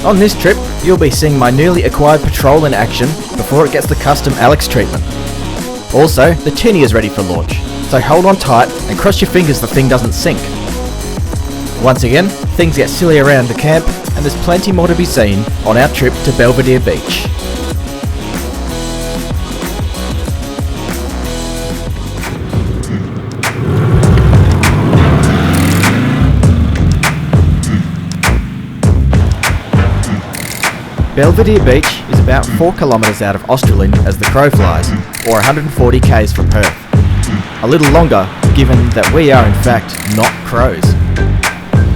On this trip, you'll be seeing my newly acquired patrol in action before it gets the custom Alex treatment. Also, the Tinny is ready for launch, so hold on tight and cross your fingers the thing doesn't sink. Once again, things get silly around the camp, and there's plenty more to be seen on our trip to Belvidere Beach. Belvidere Beach is about 4 kilometres out of Australind as the crow flies, or 140 k's from Perth. A little longer, given that we are in fact not crows.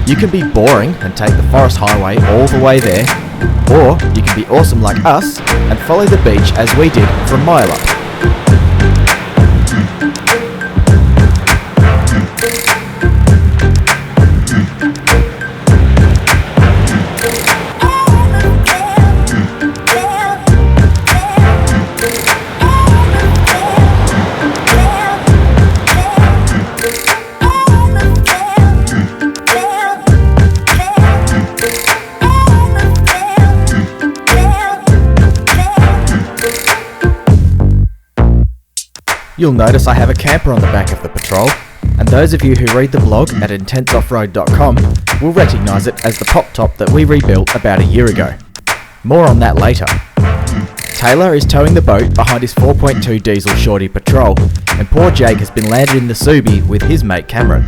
You can be boring and take the forest highway all the way there, or you can be awesome like us and follow the beach as we did for a mile up. You'll notice I have a camper on the back of the patrol, and those of you who read the blog at intenseoffroad.com will recognise it as the pop top that we rebuilt about a year ago. More on that later. Taylor is towing the boat behind his 4.2 diesel Shorty Patrol, and poor Jake has been landed in the Subi with his mate Cameron.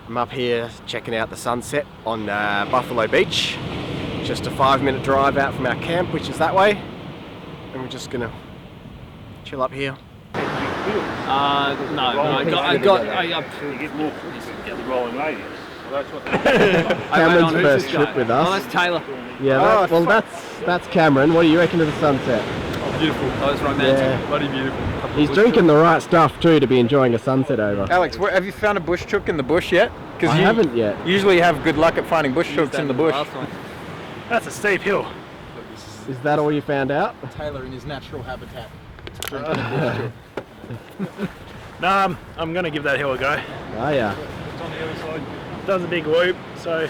I'm up here checking out the sunset on Buffalo Beach. Just a 5-minute drive out from our camp, which is that way. And we're just gonna chill up here. No, I got get the rolling radius. Well, that's what Cameron's first trip with us. Oh, that's Taylor. Yeah, that's Cameron. What do you reckon of the sunset? Oh, beautiful. Oh, it's romantic. Yeah. Bloody beautiful. He's drinking the right stuff too to be enjoying a sunset over. Alex, have you found a bush chook in the bush yet? I haven't yet. Usually have good luck at finding bush chooks in the bush. That's a steep hill. Is that all you found out? Taylor in his natural habitat. No, I'm going to give that hill a go. Oh yeah. It's on the other side. Does a big loop, so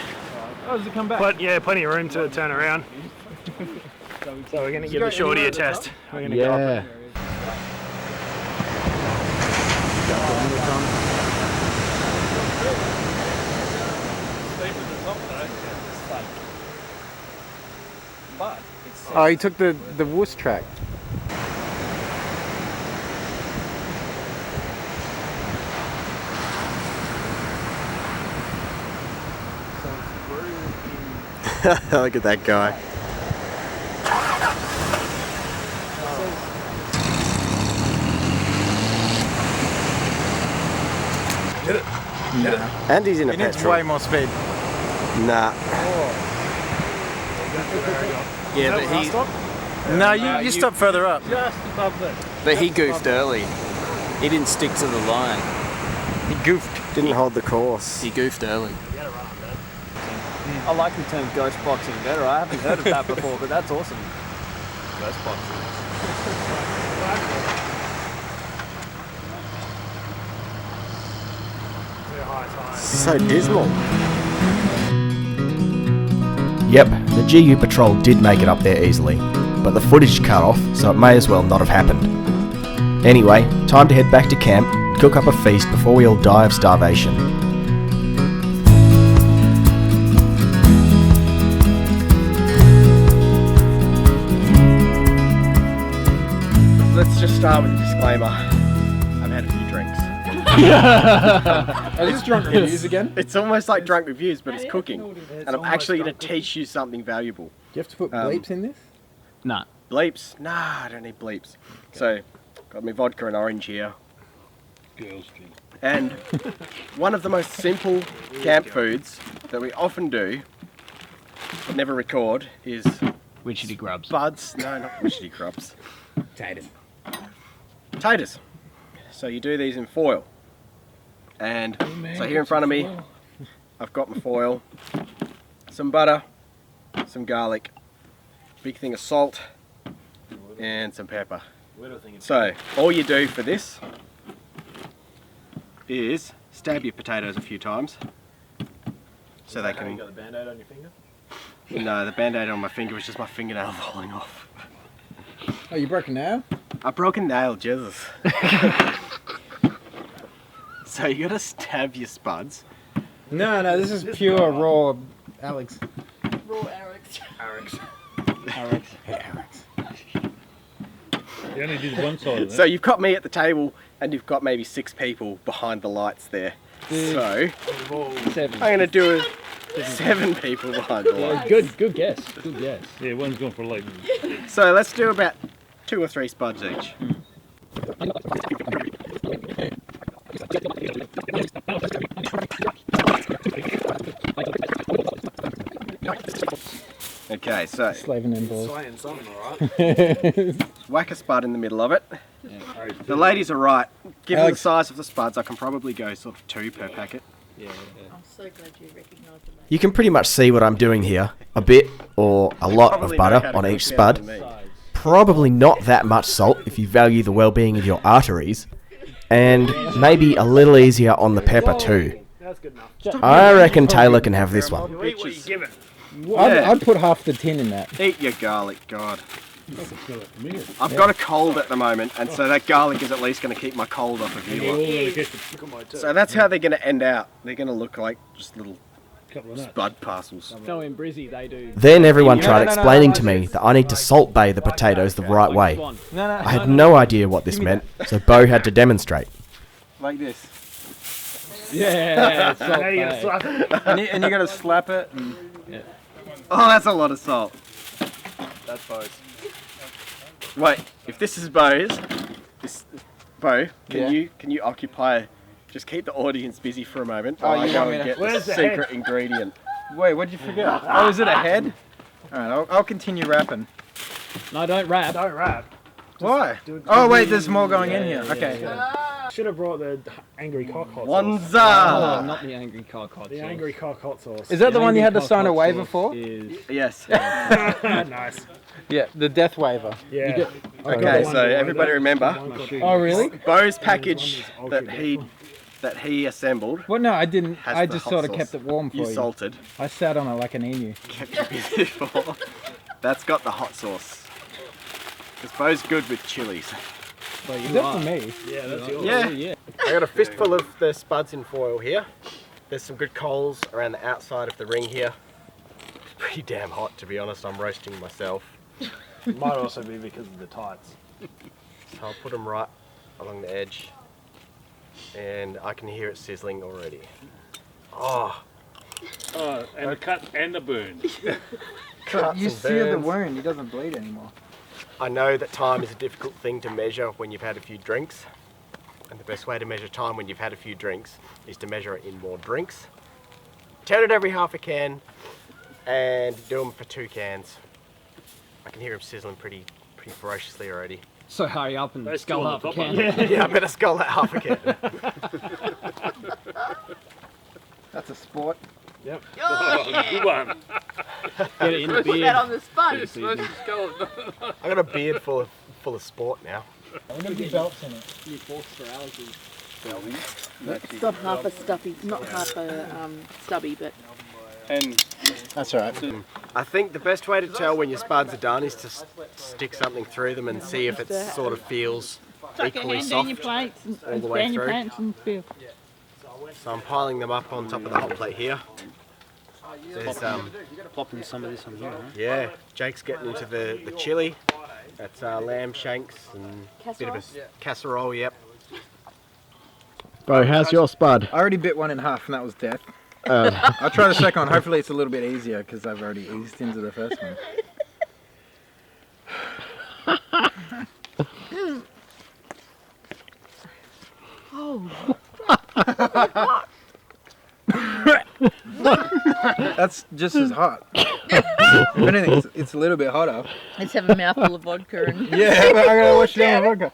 Oh, does it come back? plenty of room to turn around. So we're going to give the Shorty a test. We're going to go Yeah. up. Oh, he took the wuss track. Look at that guy. Did it? Nah. And he's in a It needs petrol. way more speed. Nah. Yeah, but No, you stop further up. he goofed early. He didn't stick to the line. He goofed. Didn't hold the course. He goofed early. I like the term ghost boxing better. I haven't heard of that before, but that's awesome. first spots. So dismal. Yep, the GU patrol did make it up there easily, but the footage cut off, so it may as well not have happened. Anyway, time to head back to camp and cook up a feast before we all die of starvation. Let's just start with a disclaimer. I've had a few drinks. Are these drunk reviews again? It's almost like drunk reviews, but it's cooking. And I'm actually going to teach you something valuable. Do you have to put bleeps in this? Nah. Bleeps? Nah, I don't need bleeps. So, got me vodka and orange here. Girls drink. And one of the most simple camp foods that we often do, but never record, is Witchetty grubs. buds. No, not witchetty grubs. Taters. Potatoes. So you do these in foil. And so here in front of me, I've got my foil, some butter, some garlic, big thing of salt, and some pepper. So all you do for this is stab your potatoes a few times so they can... You got the band-aid on your finger? No, the band-aid on my finger was just my fingernail falling off. Oh, you broke a nail? I broke a nail, Jesus. So you gotta stab your spuds. No, this is pure raw Alex. You only did one side of that. So you've got me at the table and you've got maybe 6 people behind the lights there. So Seven. I'm gonna do 7 people behind the lights. Good guess. Good guess. Yeah, one's gone for a late. So let's do about 2 or 3 spuds each. Okay, so Slaving them balls. Slaying something, alright? whack a spud in the middle of it. The ladies are right. Given Alex. the size of the spuds, I can probably go sort of 2 per packet. I'm so glad you recognise the You can pretty much see what I'm doing here. A bit or a lot of Probably know butter how to on cook each better spud. than me. Probably not that much salt if you value the well-being of your arteries. And maybe a little easier on the pepper too. That's good enough. I reckon Taylor can have this one. You eat what you give it. I'd put half the tin in that. Eat your garlic, God. I've got a cold at the moment, and so that garlic is at least going to keep my cold off of you lot. So that's how they're going to end out. They're going to look like just little Couple of nuts. spud parcels. No, in Brizzy they do. Then everyone tried explaining to me that I need to salt bay the potatoes the right way. I had no idea what this meant, so Bo had to demonstrate. Like this. Yeah. Now you gotta slap it. And you gotta slap it. And... Oh, that's a lot of salt. That's Bo's. Wait, if this is Bo's, Bo, can you occupy? Just keep the audience busy for a moment while I you go want me and to- get the Where's the secret ingredient. Wait, what'd you forget? Oh, is it a head? Alright, I'll continue rapping. No, don't rap. Don't rap. Why? do it- Oh wait, there's more going in here. Okay. Should have brought the angry cock hot sauce. Oh, Wanza! not the angry cock hot The sauce. angry cock hot sauce. Is that the one you had to Angry sign a cock hot waiver sauce for? is- Yes. Nice. Yeah, the death waiver. Yeah. Okay, so everybody remember, Oh really? Bo's package that he assembled, Well, no, I didn't. Has I the just hot sort of sauce. kept it warm for you you. salted, I sat on it like an emu. kept you busy for. That's got the hot sauce. Because Bo's good with chilies. Is that for me? Yeah, that's yours. Yeah. Yeah. I got a fistful of the spuds in foil here. There's some good coals around the outside of the ring here. It's pretty damn hot, to be honest. I'm roasting myself. Might also be because of the tights. So I'll put them right along the edge. And I can hear it sizzling already. Oh, Oh, and the cut and the burn. cuts You and seal the burns. wound, he doesn't bleed anymore. I know that time is a difficult thing to measure when you've had a few drinks. And the best way to measure time when you've had a few drinks is to measure it in more drinks. Turn it every half a can and do them for 2 cans. I can hear them sizzling pretty ferociously already. So hurry up and They skull still on up the a top, can. Yeah, I better skull that half a can. That's a sport. Yep. Oh, yeah. Good one. Get it in the Put that beard. on the sponge. I got a beard full of sport now. I'm going to be belts in it. Stop half a stuffy, not half a stubby, but And that's alright. I think the best way to tell when your spuds are done is to stick something through them and see if it sort of feels equally soft all the way through. So I'm piling them up on top of the hot plate here. There's Plopping some of this on here, huh? yeah, Jake's getting into the chili. That's lamb shanks and a bit of a casserole. Yep. Bro, how's your spud? I already bit one in half and that was death. I'll try the second one. Hopefully it's a little bit easier because I've already eased into the first one. That's just as hot. If anything, it's a little bit hotter. let's have a mouthful of vodka and Yeah, but I gotta wash down the vodka.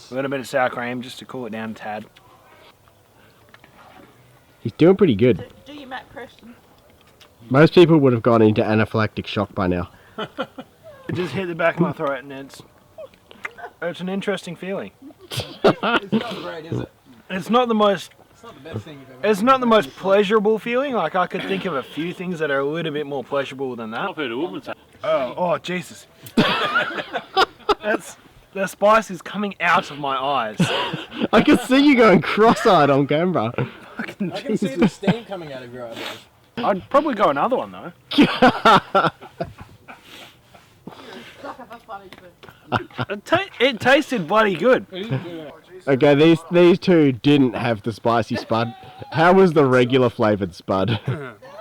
A little bit of sour cream just to cool it down a tad. He's doing pretty good. do your Matt Preston. Most people would have gone into anaphylactic shock by now. It just hit the back of my throat and it's an interesting feeling. It's not great, is it? It's not the most It's not the best thing you've ever It's not the most pleasurable feeling. Like I could think of a few things that are a little bit more pleasurable than that. I've heard a woman say. Oh Jesus! The spice is coming out of my eyes. I can see you going cross-eyed on camera. I can see the steam coming out of your eyes. I'd probably go another one though. It tasted bloody good. Okay, these two didn't have the spicy spud. How was the regular flavoured spud?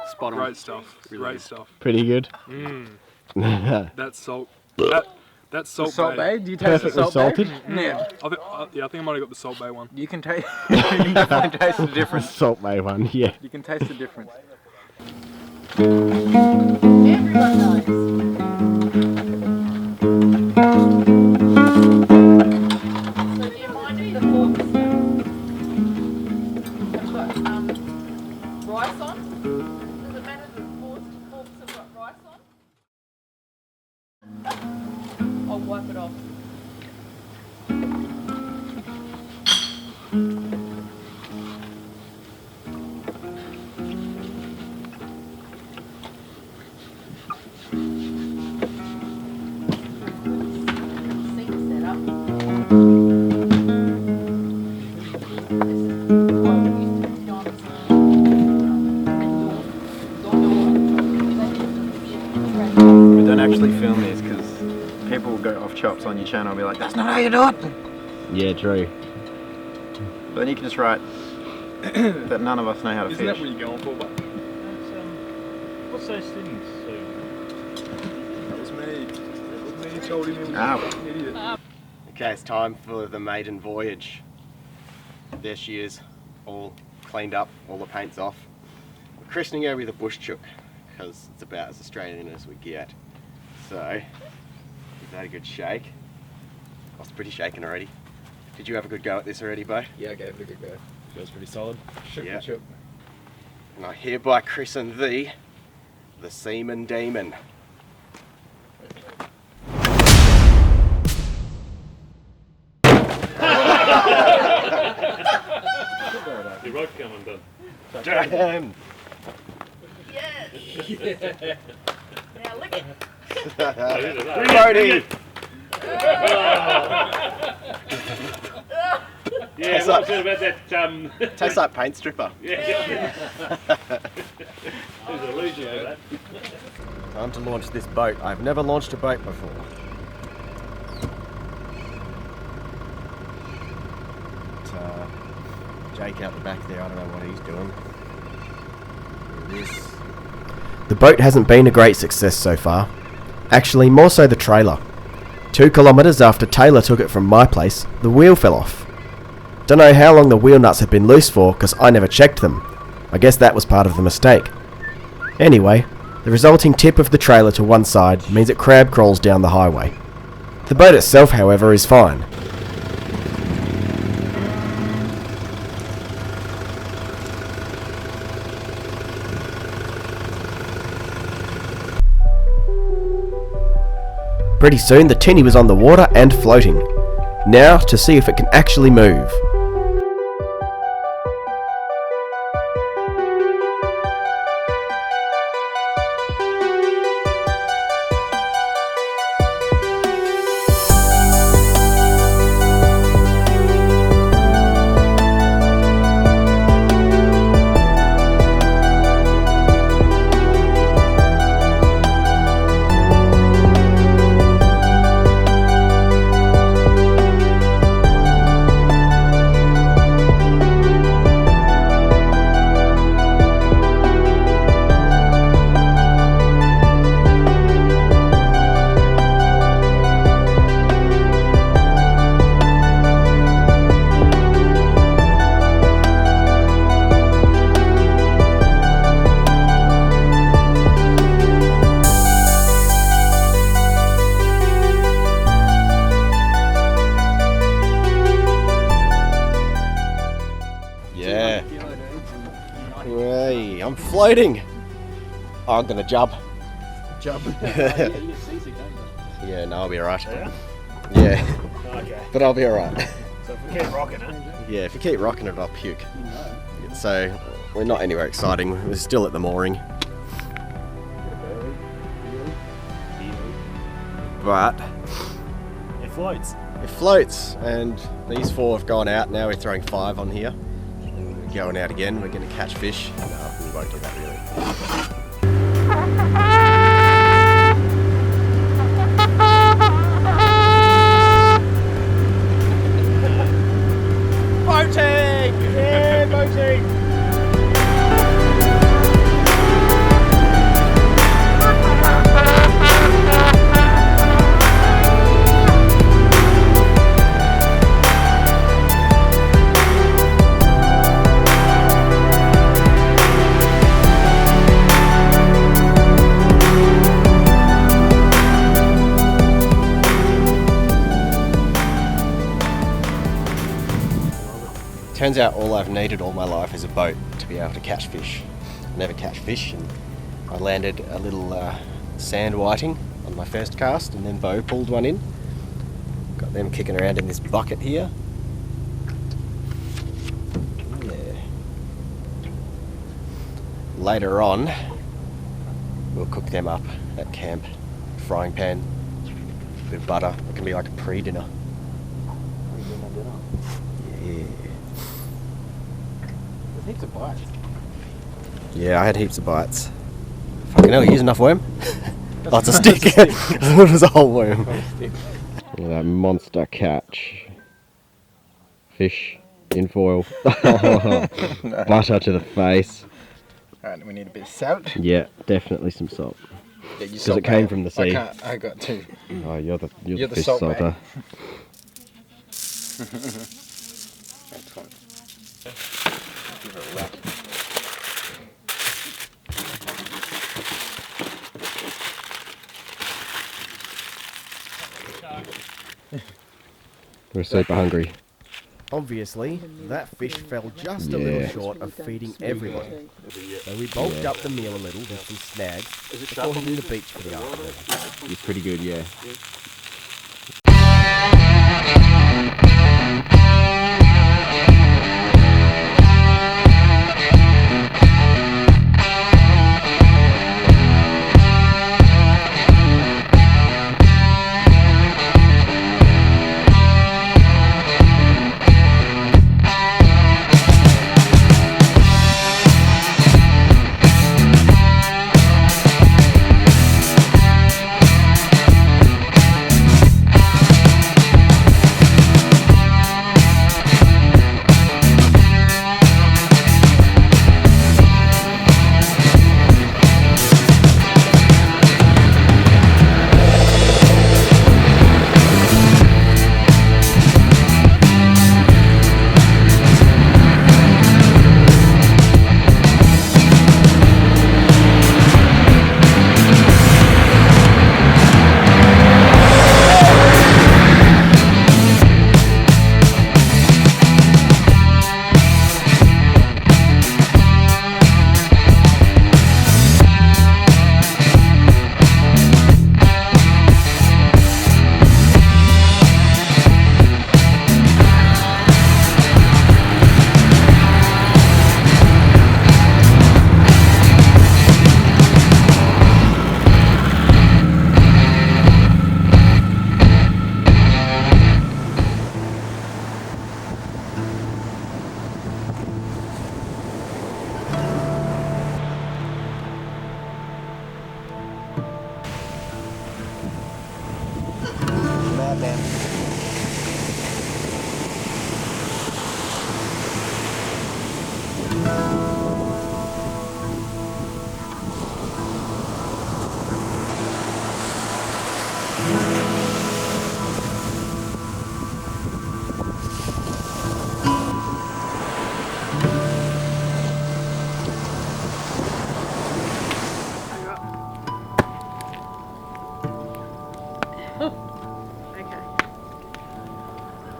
Spot on. Great stuff. Great stuff. Pretty good. That's salt. That's Salt, Salt Bay. Bay? Do you taste the Perfectly Salt salted. Bay? Yeah. I think I might have got the Salt Bay one. You can taste. You can definitely taste the difference. Salt Bay one, yeah. You can taste the difference. Everyone knows. So do you mind if the forks have got rice on? Does it matter if the forks have got rice on? I'll wipe it off. Sink setup. We don't actually film these because people will go off chops on your channel and be like, that's not how you do it. Yeah, true. But then you can just write that none of us know how to Isn't that fish. what you're going for, bud? What's those things? That was me. That was me. Told him he was Ow. a fucking idiot. Okay, it's time for the maiden voyage. There she is, all cleaned up, all the paint's off. We're christening her with a bush chook because it's about as Australian as we get. So, give that a good shake. I was pretty shaken already. Did you have a good go at this already, Bo? Yeah, I gave it a good go. Feels pretty solid. Yeah. And I hereby christen thee the Seaman Demon. Your rope come undone. Damn! Yes. Now lick it. I did it. Brody! Yeah, Tastes what like- was it about that? Tastes like paint stripper. Yeah. There's a legion of that. Time to launch this boat. I've never launched a boat before. But, Jake out the back there, I don't know what he's doing. Here it is. The boat hasn't been a great success so far. Actually, more so the trailer. 2 kilometres after Taylor took it from my place, the wheel fell off. Don't know how long the wheel nuts have been loose for, because I never checked them. I guess that was part of the mistake. Anyway, the resulting tip of the trailer to one side means it crab crawls down the highway. The boat itself, however, is fine. Pretty soon the Tinny was on the water and floating. Now to see if it can actually move. Yeah. Hey, I'm floating. Oh, I'm gonna jump. Jump. Yeah, no, I'll be alright. Yeah? Yeah, Okay. but I'll be alright. So if we keep rocking it. Yeah, if you keep rocking it, I'll puke. So, we're not anywhere exciting. We're still at the mooring. But It floats. it floats, and these 4 have gone out. Now we're throwing 5 on here. And we're going out again. We're going to catch fish. No, we won't do that really. Boating! Yeah, boating! Turns out all I've needed all my life is a boat to be able to catch fish. I never catch fish, and I landed a little sand whiting on my first cast, and then Bo pulled one in. Got them kicking around in this bucket here. Yeah. Later on, we'll cook them up at camp. Frying pan, a bit of butter. It can be like a pre-dinner. Yeah. Heaps of bites. Yeah, I had heaps of bites. Fucking hell, you use enough worm? Oh, it's a stick. I thought it was a whole worm. Look at that monster catch. Fish in foil. Butter to the face. Alright, we need a bit of salt. Yeah, definitely some salt. Yeah, you Because it came from the sea. I got 2. Oh, you're the You're the fish salt salter. man. That's fine. Give it a whack. We're super hungry. Obviously, that fish fell just a little short of feeding everyone. So we bulked up the meal a little with some snags before hitting the beach for the afternoon. It's pretty good, yeah. Okay.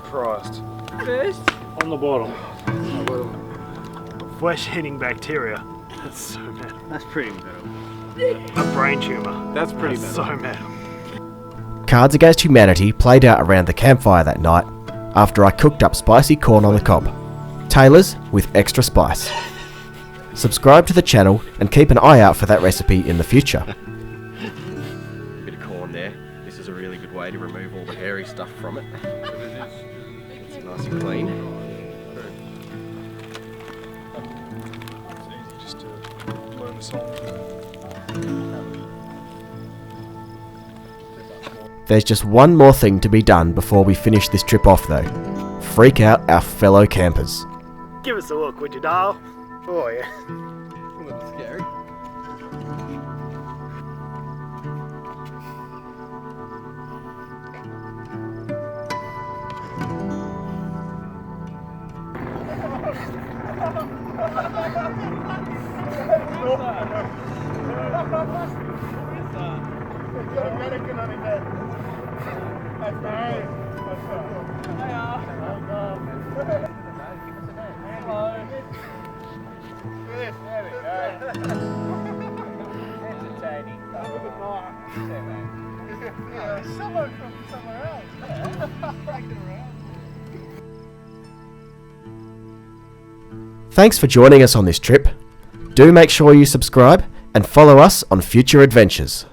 Christ. First. On the bottom. Flesh-eating bacteria. That's so metal. That's pretty metal. A brain tumour. That's pretty That's metal. so metal. Cards Against Humanity played out around the campfire that night after I cooked up spicy corn on the cob. Taylor's with extra spice. Subscribe to the channel and keep an eye out for that recipe in the future. Bit of corn there. This is a really good way to remove all the hairy stuff from it. It's nice and clean. It's easy just to learn the song. There's just one more thing to be done before we finish this trip off though. Freak out our fellow campers. Give us a look, would you, Darl? Oh, yeah. A little scary. Thanks for joining us on this trip. Do make sure you subscribe and follow us on future adventures.